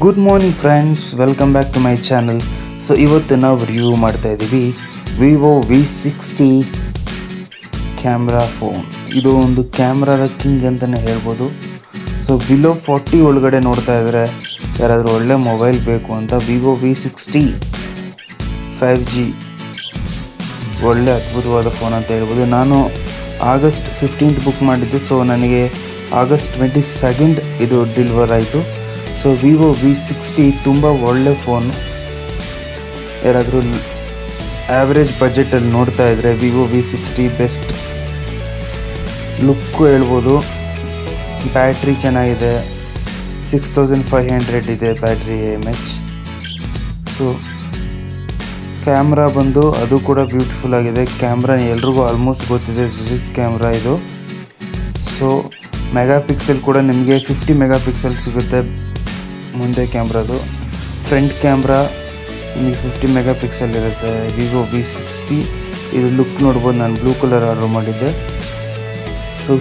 Good morning friends, welcome back to my channel. So ಇವತ್ತು ನಾವು review ಮಾಡ್ತಾ ಇದ್ದೀವಿ ವಿವೋ V60 ಕ್ಯಾಮ್ರಾ ಫೋನ್. ಇದು ಒಂದು ಕ್ಯಾಮ್ರಾದ ಕಿಂಗ್ ಅಂತಲೇ ಹೇಳ್ಬೋದು. ಸೊ ಬಿಲೋ 40 ಒಳಗಡೆ ನೋಡ್ತಾ ಇದ್ದರೆ ಯಾರಾದರೂ ಒಳ್ಳೆ ಮೊಬೈಲ್ ಬೇಕು ಅಂತ ವಿವೋ V60 5G ಒಳ್ಳೆ ಅದ್ಭುತವಾದ ಫೋನ್ ಅಂತ ಹೇಳ್ಬೋದು. ನಾನು ಆಗಸ್ಟ್ 15th ಬುಕ್ ಮಾಡಿದ್ದೆ. ಸೊ ನನಗೆ ಆಗಸ್ಟ್ 22nd ಇದು ಡೆಲಿವರ್ ಆಯಿತು. ಸೊ ವಿವೋ V60 ತುಂಬ ಒಳ್ಳೆ ಫೋನು. ಯಾರಾದರೂ ಆ್ಯಾವ್ರೇಜ್ ಬಜೆಟಲ್ಲಿ ನೋಡ್ತಾ ಇದ್ದರೆ ವಿವೋ V60 ಬೆಸ್ಟ್. ಲುಕ್ಕು ಹೇಳ್ಬೋದು, ಬ್ಯಾಟ್ರಿ ಚೆನ್ನಾಗಿದೆ, 6500 ಇದೆ ಬ್ಯಾಟ್ರಿ mAh. ಸೊ ಕ್ಯಾಮ್ರಾ ಬಂದು ಅದು ಕೂಡ ಬ್ಯೂಟಿಫುಲ್ ಆಗಿದೆ. ಕ್ಯಾಮ್ರಾ ಎಲ್ರಿಗೂ ಆಲ್ಮೋಸ್ಟ್ ಗೊತ್ತಿದೆ, ಜಿಸ್ ಕ್ಯಾಮ್ರಾ ಇದು. ಸೊ ಮೆಗಾಪಿಕ್ಸೆಲ್ ಕೂಡ ನಿಮಗೆ 50 ಮೆಗಾಪಿಕ್ಸೆಲ್ ಸಿಗುತ್ತೆ ಮುಂದೆ ಕ್ಯಾಮ್ರಾದು. ಫ್ರಂಟ್ ಕ್ಯಾಮ್ರಾ ನಿಮಗೆ 50 ಮೆಗಾಪಿಕ್ಸೆಲ್ ಇರುತ್ತೆ ವಿವೋ V60. ಇದು ಲುಕ್ ನೋಡ್ಬೋದು, ನಾನು ಬ್ಲೂ ಕಲರ್ ಆರ್ಡರ್ ಮಾಡಿದ್ದೆ. ಸೊ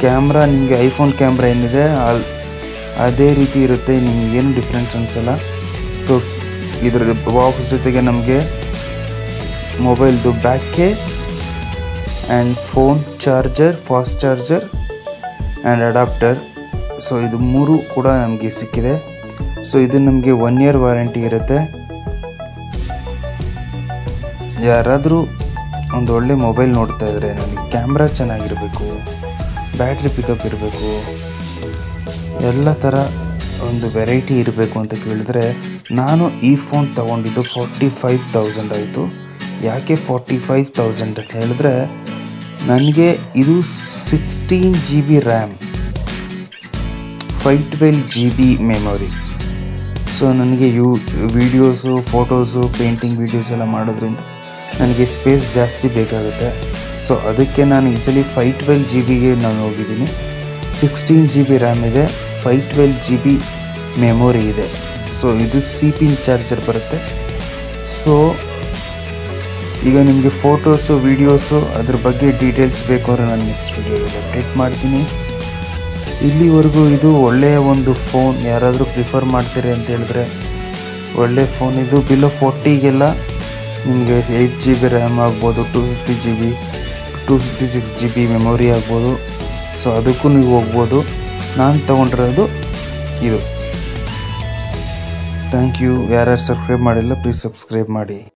ಕ್ಯಾಮ್ರಾ ನಿಮಗೆ ಐಫೋನ್ ಕ್ಯಾಮ್ರಾ ಏನಿದೆ ಅದೇ ರೀತಿ ಇರುತ್ತೆ, ನಿಮಗೇನು ಡಿಫ್ರೆನ್ಸ್ ಅನಿಸಲ್ಲ. ಸೊ ಇದರ ಬಾಕ್ಸ್ ಜೊತೆಗೆ ನಮಗೆ ಮೊಬೈಲ್ದು back case and phone charger, fast charger and adapter. So ಇದು ಮೂರು ಕೂಡ ನಮಗೆ ಸಿಕ್ಕಿದೆ. ಸೊ ಇದು ನಮಗೆ 1 year ವಾರಂಟಿ ಇರುತ್ತೆ. ಯಾರಾದರೂ ಒಂದು ಒಳ್ಳೆ ಮೊಬೈಲ್ ನೋಡ್ತಾ ಇದ್ದರೆ, ನನಗೆ ಕ್ಯಾಮ್ರಾ ಚೆನ್ನಾಗಿರಬೇಕು, ಬ್ಯಾಟ್ರಿ ಪಿಕಪ್ ಇರಬೇಕು, ಎಲ್ಲ ಥರ ಒಂದು ವೆರೈಟಿ ಇರಬೇಕು ಅಂತ ಕೇಳಿದ್ರೆ, ನಾನು ಈ ಫೋನ್ ತೊಗೊಂಡಿದ್ದು 45,000 ಆಯಿತು. ಯಾಕೆ 45,000 ಅಂತ ಹೇಳಿದ್ರೆ, ನನಗೆ ಇದು 16 GB RAM, 512 GB memory. So ನನಗೆ ವೀಡಿಯೋಸು, ಫೋಟೋಸು, ಪೇಂಟಿಂಗ್ ವೀಡಿಯೋಸ್ ಎಲ್ಲ ಮಾಡೋದ್ರಿಂದ ನನಗೆ ಸ್ಪೇಸ್ ಜಾಸ್ತಿ ಬೇಕಾಗುತ್ತೆ. ಸೊ ಅದಕ್ಕೆ ನಾನು ಈ ಸಲ 512 GB ನಾನು ಹೋಗಿದ್ದೀನಿ. 16 GB ರ್ಯಾಮ್ ಇದೆ, 512 GB ಮೆಮೊರಿ ಇದೆ. ಸೊ ಇದು C-Pin ಚಾರ್ಜರ್ ಬರುತ್ತೆ. ಸೊ ಈಗ ನಿಮಗೆ ಫೋಟೋಸು, ವೀಡಿಯೋಸು ಅದ್ರ ಬಗ್ಗೆ ಡೀಟೇಲ್ಸ್ ಬೇಕು ಅಂದರೆ ನಾನು ನೆಕ್ಸ್ಟ್ ವೀಡಿಯೋದಲ್ಲಿ ಅಪ್ಡೇಟ್ ಮಾಡ್ತೀನಿ. ಇಲ್ಲಿವರೆಗೂ ಇದು ಒಳ್ಳೆಯ ಒಂದು ಫೋನ್. ಯಾರಾದರೂ ಪ್ರಿಫರ್ ಮಾಡ್ತೀರಿ ಅಂತ ಹೇಳಿದ್ರೆ ಒಳ್ಳೆಯ ಫೋನ್ ಇದು. ಬಿಲೋ 40ಗೆಲ್ಲ ನಿಮಗೆ 8 GB ರ್ಯಾಮ್ ಆಗ್ಬೋದು, 250 GB, 256 GB ಮೆಮೊರಿ ಆಗ್ಬೋದು. ಸೊ ಅದಕ್ಕೂ ನೀವು ಹೋಗ್ಬೋದು. ನಾನು ತೊಗೊಂಡಿರೋದು ಇದು. Thank you. ಯಾರ್ಯಾರು ಸಬ್ಸ್ಕ್ರೈಬ್ ಮಾಡಿಲ್ಲ ಪ್ಲೀಸ್ ಸಬ್ಸ್ಕ್ರೈಬ್ ಮಾಡಿ.